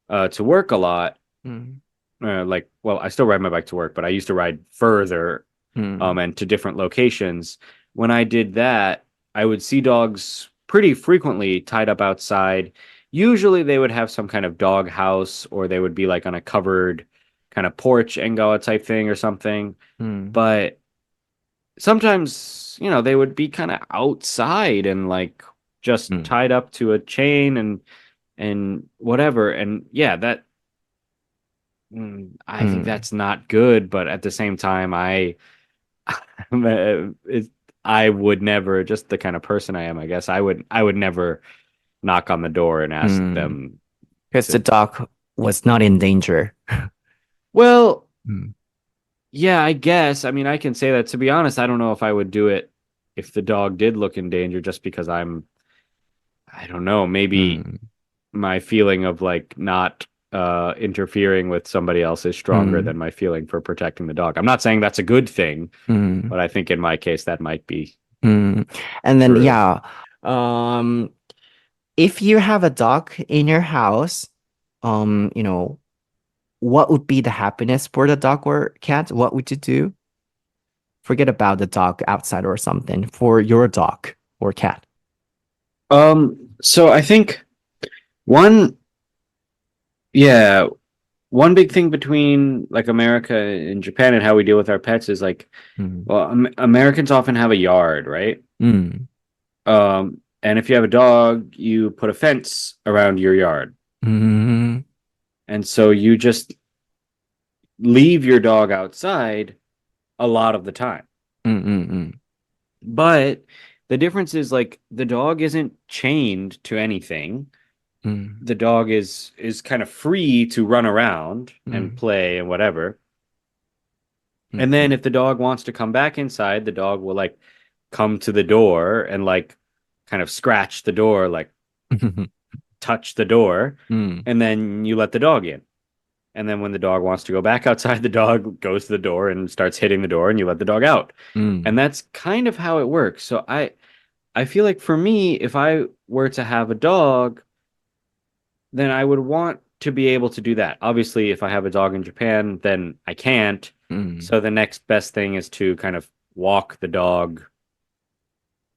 S2: to work a lot. I still ride my bike to work, but I used to ride further and to different locations. When I did that, I would see dogs pretty frequently tied up outside. Usually they would have some kind of dog house, or they would be like on a covered kind of porch engawa type thing or something. But sometimes, they would be kind of outside and like just tied up to a chain and whatever. And yeah, that I think that's not good, but at the same time, I would never, just the kind of person I am, I guess, I would never knock on the door and ask them.
S1: Because the dog was not in danger.
S2: Well, yeah, I guess. I mean, I can say that. To be honest, I don't know if I would do it if the dog did look in danger, just because I don't know, maybe my feeling of like not interfering with somebody else is stronger than my feeling for protecting the dog. I'm not saying that's a good thing, but I think in my case that might be.
S1: And then,
S2: true.
S1: If you have a dog in your house, what would be the happiness for the dog or cat? What would you do? Forget about the dog outside or something for your dog or cat.
S2: So I think one big thing between like America and Japan and how we deal with our pets is like, well, Americans often have a yard, right? And if you have a dog, you put a fence around your yard. And so you just leave your dog outside a lot of the time. But the difference is like the dog isn't chained to anything. The dog is kind of free to run around and play and whatever. And then if the dog wants to come back inside, the dog will like come to the door and like kind of scratch the door, like touch the door, and then you let the dog in. And then when the dog wants to go back outside, the dog goes to the door and starts hitting the door, and you let the dog out. And that's kind of how it works. So I feel like for me, if I were to have a dog, then I would want to be able to do that. Obviously, if I have a dog in Japan, then I can't. So the next best thing is to kind of walk the dog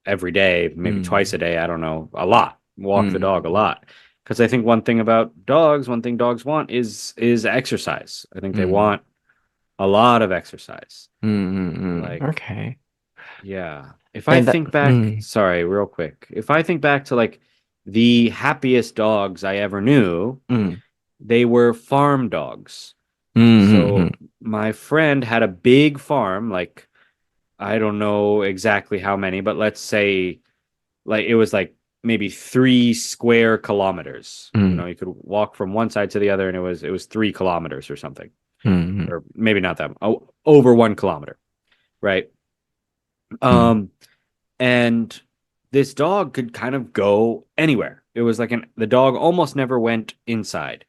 S2: every day, maybe twice a day. I don't know, a lot. Walk the dog a lot. Because I think one thing dogs want is exercise. I think they want a lot of exercise. Like,
S1: Okay.
S2: yeah. If I think back, sorry, real quick. If I think back to like the happiest dogs I ever knew, they were farm dogs. So my friend had a big farm, like I don't know exactly how many, but let's say like it was like maybe 3 square kilometers. You know, you could walk from one side to the other, and it was 3 kilometers or something, or maybe not that. Over 1 kilometer, right? And this dog could kind of go anywhere. It was like the dog almost never went inside.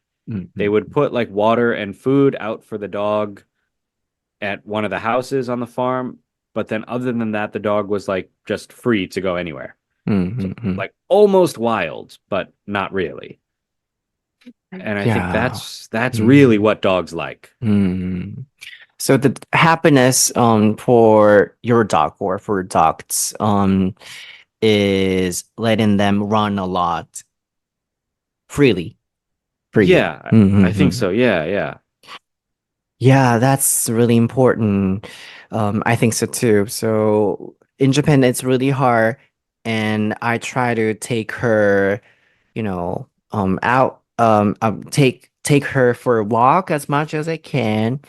S2: They would put like water and food out for the dog at one of the houses on the farm, but then other than that, the dog was like just free to go anywhere. So, like almost wild, but not really. And I think that's really what dogs like.
S1: So the happiness for your dog or for dogs is letting them run a lot freely.
S2: Yeah, I think so. Yeah.
S1: Yeah, that's really important. I think so too. So in Japan, it's really hard, and I try to take her, out, take her for a walk as much as I can.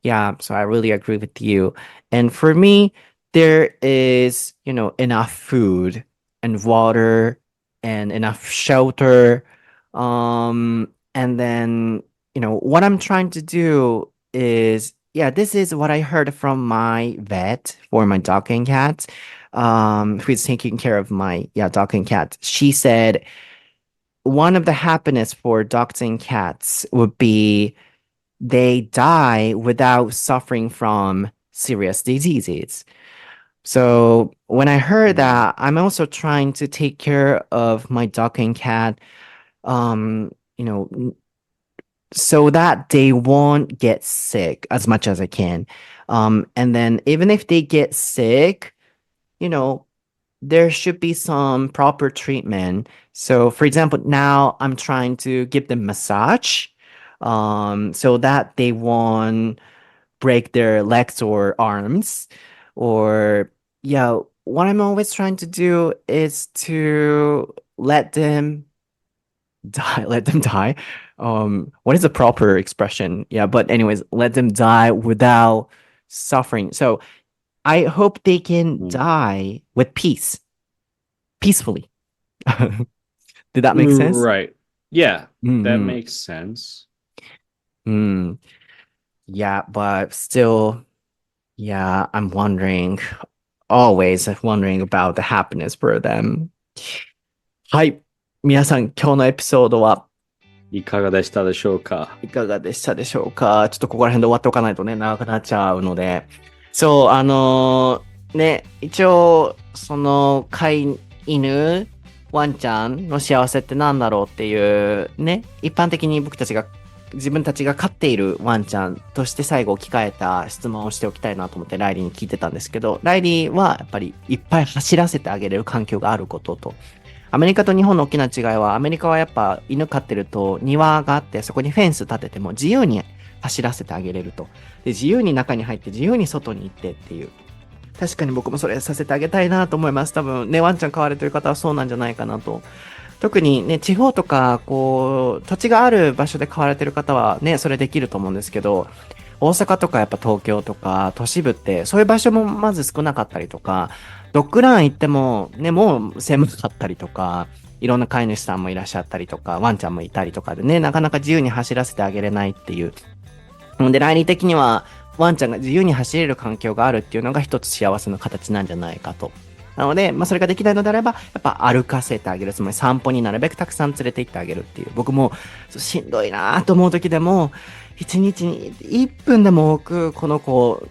S1: Yeah, so I really agree with you. And for me, there is, enough food and water and enough shelter. And then, what I'm trying to do is, this is what I heard from my vet for my dog and cat, who's taking care of my, dog and cat. She said one of the happiness for dogs and cats would be they die without suffering from serious diseases. So when I heard that, I'm also trying to take care of my dog and cat, so that they won't get sick as much as I can. And then even if they get sick, there should be some proper treatment. So for example, now I'm trying to give them massage, so that they won't break their legs or arms. Or what I'm always trying to do is to let them die. What is the proper expression? But anyways, let them die without suffering. So I hope they can die with peacefully. Did that make sense?
S2: Right. Yeah, that makes sense.
S1: Yeah, but still, I'm always wondering about the happiness for them. はい。皆さん、今日のエピソードはい
S2: かがでしたでしょうか？
S1: ちょっとここら辺で終わっておかないとね、長くなっちゃうので。そう、一応、その、飼い犬、ワンちゃんの幸せってなんだろうっていうね、一般的に自分たちが飼っているワンちゃんとして最後置き換えた質問をしておきたいなと思ってライリーに聞いてたんですけど、ライリーはやっぱりいっぱい走らせてあげれる環境があることと、アメリカと日本の大きな違いは、アメリカはやっぱ犬飼ってると庭があって、そこにフェンス立てても自由に走らせてあげれると。で、自由に中に入って自由に外に行ってっていう。確かに僕もそれさせてあげたいなと思います。多分ね、ワンちゃん飼われてる方はそうなんじゃないかなと。特にね、地方とか、土地がある場所で飼われてる方はね、それできると思うんですけど、大阪とかやっぱ東京とか都市部って、そういう場所もまず少なかったりとか、ドッグラン行っても、ね、もう狭かったりとか、いろんな飼い主さんもいらっしゃったりとか、ワンちゃんもいたりとかでね、なかなか自由に走らせてあげれないっていう。で、ライリー的には、ワンちゃんが自由に走れる環境があるっていうのが一つ幸せの形なんじゃないかと。なので、それができないのであれば、やっぱ歩かせてあげる。つまり散歩になるべくたくさん連れて行ってあげるっていう。僕もしんどいなと思う時でも、1日に1分でも多くこの子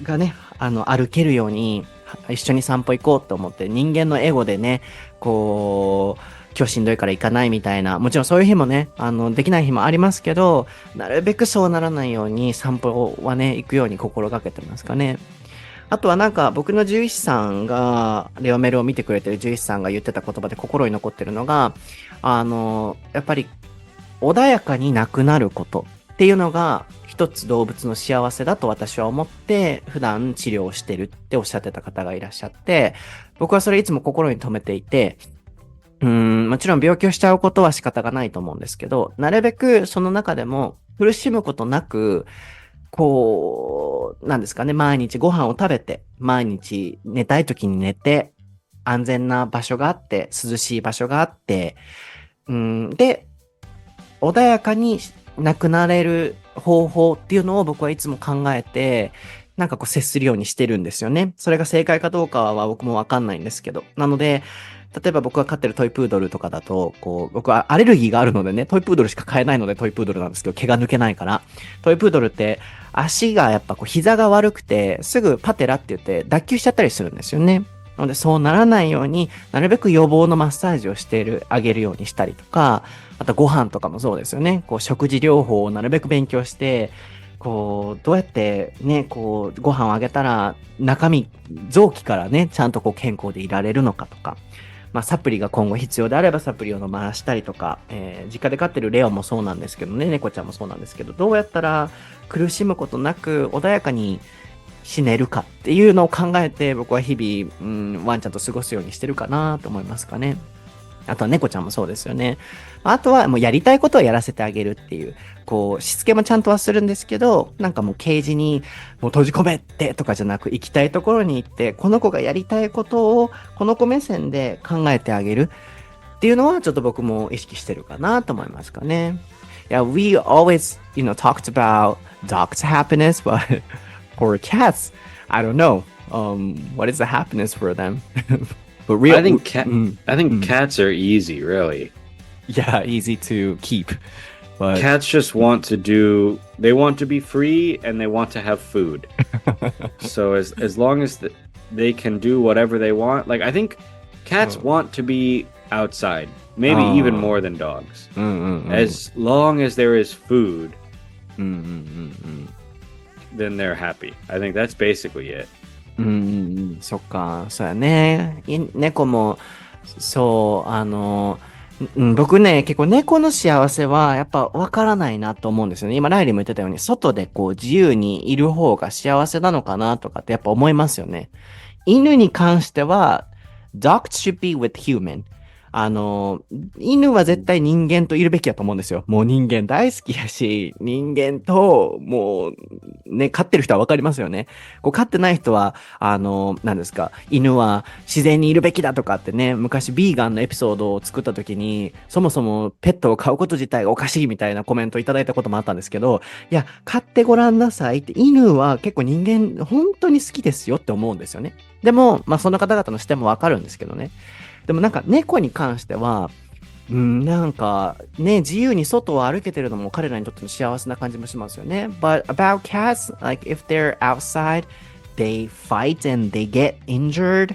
S1: がね、歩けるように一緒に散歩行こうと思って、人間のエゴでね、今日しんどいから行かないみたいな、もちろんそういう日もね、できない日もありますけど、なるべくそうならないように散歩はね、行くように心がけてますかね。あとはなんか僕の獣医師さんが、レオメルを見てくれてる獣医師さんが言ってた言葉で心に残ってるのが、やっぱり穏やかになくなることっていうのが一つ動物の幸せだと私は思って普段治療をしてるっておっしゃってた方がいらっしゃって、僕はそれいつも心に留めていて、もちろん病気をしちゃうことは仕方がないと思うんですけど、なるべくその中でも苦しむことなく、なんですかね、毎日ご飯を食べて、毎日寝たい時に寝て、安全な場所があって、涼しい場所があって、で、穏やかになくなれる方法っていうのを僕はいつも考えて、なんか接するようにしてるんですよね。それが正解かどうかは僕もわかんないんですけど。なので、例えば僕が飼ってるトイプードルとかだと、僕はアレルギーがあるのでね、トイプードルしか飼えないのでトイプードルなんですけど、毛が抜けないから。トイプードルって足がやっぱ膝が悪くて、すぐパテラって言って脱臼しちゃったりするんですよね。なのでそうならないようになるべく予防のマッサージをあげるようにしたりとか、あとご飯とかもそうですよね。食事療法をなるべく勉強して、どうやってね、ご飯をあげたら臓器からね、ちゃんと健康でいられるのかとか、サプリが今後必要であればサプリを飲ましたりとか、実家で飼ってるレオもそうなんですけどね、猫ちゃんもそうなんですけど、どうやったら苦しむことなく穏やかに死ねるかっていうのを考えて、僕は日々、ワンちゃんと過ごすようにしてるかなと思いますかね。あとは猫ちゃんもそうですよね。あとはもうやりたいことをやらせてあげるっていう、しつけもちゃんとはするんですけど、なんかもうケージにもう閉じ込めってとかじゃなく、行きたいところに行って、この子がやりたいことをこの子目線で考えてあげるっていうのはちょっと僕も意識してるかなと思いますかね。Yeah, we always, talked about dogs' happiness, but for cats, I don't know. What is the happiness for them? But
S2: I think cats are easy, really.
S1: Yeah, easy to keep. But
S2: Cats just they want to be free and they want to have food. So as long as they can do whatever they want, like I think cats want to be outside, maybe even more than dogs. As long as there is food, then they're happy. I think that's basically it.
S1: そっか、そうやね。猫も、そう、僕ね、結構猫の幸せはやっぱわからないなと思うんですよね。今、ライリーも言ってたように、外で自由にいる方が幸せなのかなとかってやっぱ思いますよね。犬に関しては、dogs should be with human. 犬は絶対人間といるべきだと思うんですよ。もう人間大好きやし、人間と、もう、ね、飼ってる人はわかりますよね。飼ってない人は、何ですか、犬は自然にいるべきだとかってね、昔ビーガンのエピソードを作った時に、そもそもペットを飼うこと自体がおかしいみたいなコメントをいただいたこともあったんですけど、いや、飼ってごらんなさいって、犬は結構人間、本当に好きですよって思うんですよね。でも、その方々の視点もわかるんですけどね。でもなんか猫に関しては、なんかね、自由に外を歩けてるのも彼らにとっての幸せな感じもしますよね。But about cats, like if they're outside, they fight and they get injured.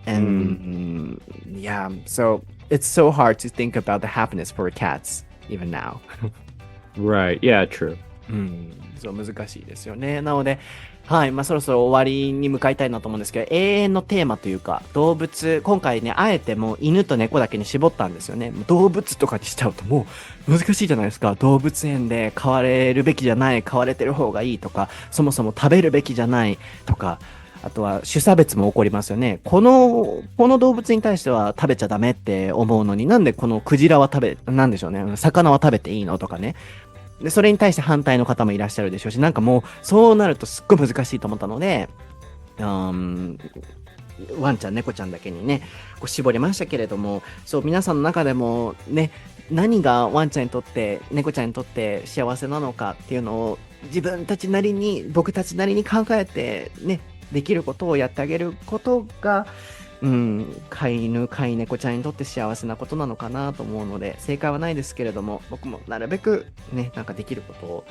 S1: And yeah, so it's so hard to think about the happiness for cats, even now.
S2: Right, yeah, true.
S1: そう難しいですよね。なので、はい、そろそろ終わりに向かいたいなと思うんですけど、永遠のテーマというか、動物、今回ね、あえてもう犬と猫だけに絞ったんですよね。動物とかにしちゃうともう難しいじゃないですか。動物園で飼われるべきじゃない、飼われてる方がいいとか、そもそも食べるべきじゃないとか、あとは種差別も起こりますよね。この動物に対しては食べちゃダメって思うのに、なんでこのクジラはなんでしょうね。魚は食べていいのとかね。で、それに対して反対の方もいらっしゃるでしょうし、なんかもう、そうなるとすっごい難しいと思ったので、ワンちゃん、猫ちゃんだけにね、絞りましたけれども、そう、皆さんの中でもね、何がワンちゃんにとって、猫ちゃんにとって幸せなのかっていうのを、僕たちなりに考えて、ね、できることをやってあげることが、飼い犬、飼い猫ちゃんにとって幸せなことなのかなと思うので、正解はないですけれども、僕もなるべくね、なんかできることを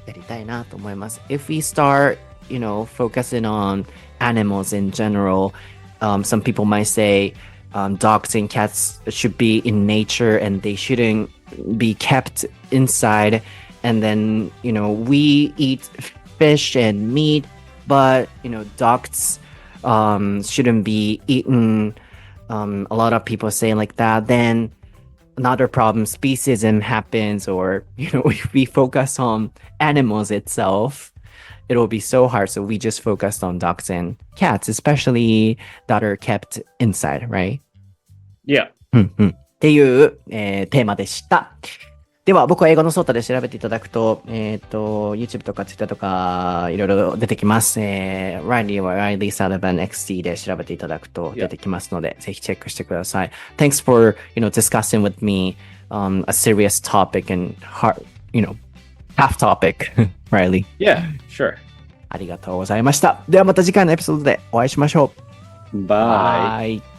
S1: やりたいなと思います。If we start, focusing on animals in general, some people might say dogs and cats should be in nature and they shouldn't be kept inside. And then, we eat fish and meat, but, dogs shouldn't be eaten. A lot of people say like that. Then another problem, speciesism happens, or, if we focus on animals itself, it'll be so hard. So we just focused on dogs and cats, especially that are kept inside, right?
S2: Yeah.
S1: っていう、テーマでした。では、僕は英語のソータで調べていただくと、YouTube とか Twitter とか、いろいろ出てきます。Reilly は Reilly Sullivan XD で調べていただくと出てきますので、ぜひチェックしてください。Thanks for, discussing with me, a serious topic and hard, tough topic, Reilly.
S2: Yeah, sure.
S1: ありがとうございました。ではまた次回のエピソードでお会いしましょう。
S2: Bye.
S1: Bye.